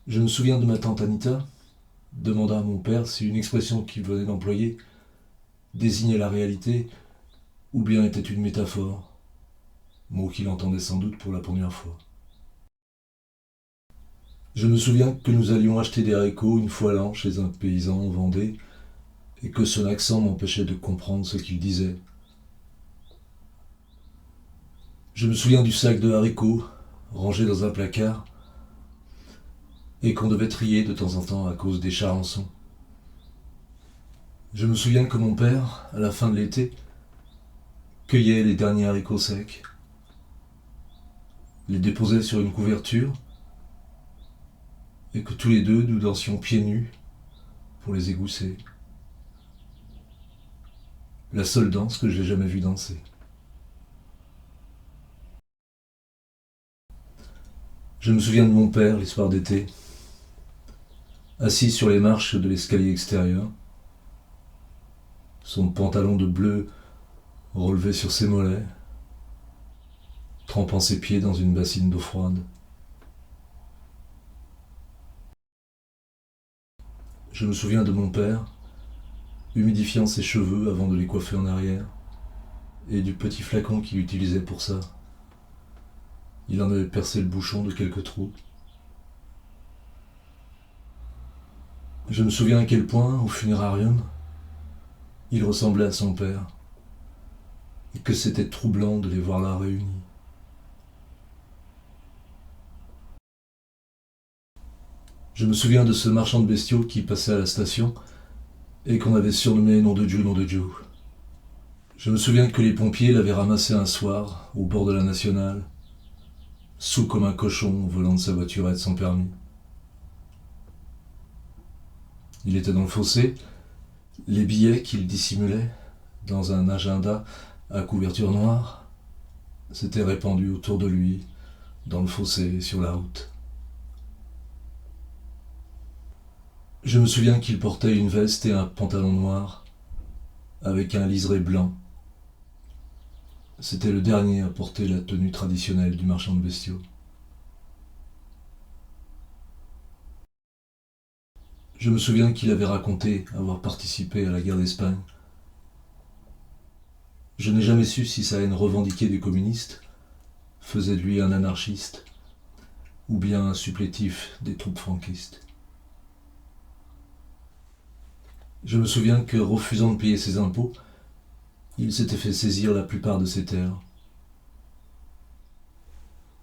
Je me souviens de ma tante Anita demandant à mon père si une expression qu'il venait d'employer désignait la réalité ou bien était une métaphore, mot qu'il entendait sans doute pour la première fois. Je me souviens que nous allions acheter des haricots une fois l'an chez un paysan en Vendée et que son accent m'empêchait de comprendre ce qu'il disait. Je me souviens du sac de haricots rangé dans un placard et qu'on devait trier de temps en temps à cause des charançons. Je me souviens que mon père, à la fin de l'été, cueillait les derniers haricots secs, les déposait sur une couverture et que tous les deux nous dansions pieds nus pour les égousser. La seule danse que j'ai jamais vue danser. Je me souviens de mon père, les soirs d'été, assis sur les marches de l'escalier extérieur, son pantalon de bleu relevé sur ses mollets, trempant ses pieds dans une bassine d'eau froide. Je me souviens de mon père, humidifiant ses cheveux avant de les coiffer en arrière, et du petit flacon qu'il utilisait pour ça. Il en avait percé le bouchon de quelques trous. Je me souviens à quel point, au funérarium, il ressemblait à son père, et que c'était troublant de les voir là réunis. Je me souviens de ce marchand de bestiaux qui passait à la station et qu'on avait surnommé Nom de Dieu, Nom de Dieu. Je me souviens que les pompiers l'avaient ramassé un soir, au bord de la nationale, saoul comme un cochon au volant de sa voiturette sans permis. Il était dans le fossé, les billets qu'il dissimulait dans un agenda à couverture noire s'étaient répandus autour de lui, dans le fossé et sur la route. Je me souviens qu'il portait une veste et un pantalon noir, avec un liseré blanc. C'était le dernier à porter la tenue traditionnelle du marchand de bestiaux. Je me souviens qu'il avait raconté avoir participé à la guerre d'Espagne. Je n'ai jamais su si sa haine revendiquée des communistes faisait de lui un anarchiste ou bien un supplétif des troupes franquistes. Je me souviens que, refusant de payer ses impôts, il s'était fait saisir la plupart de ses terres.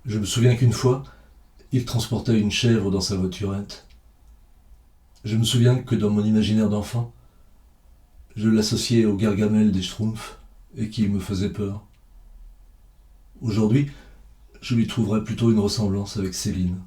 Je me souviens qu'une fois, il transportait une chèvre dans sa voiturette. Je me souviens que dans mon imaginaire d'enfant, je l'associais au Gargamel des Schtroumpfs et qu'il me faisait peur. Aujourd'hui, je lui trouverais plutôt une ressemblance avec Céline.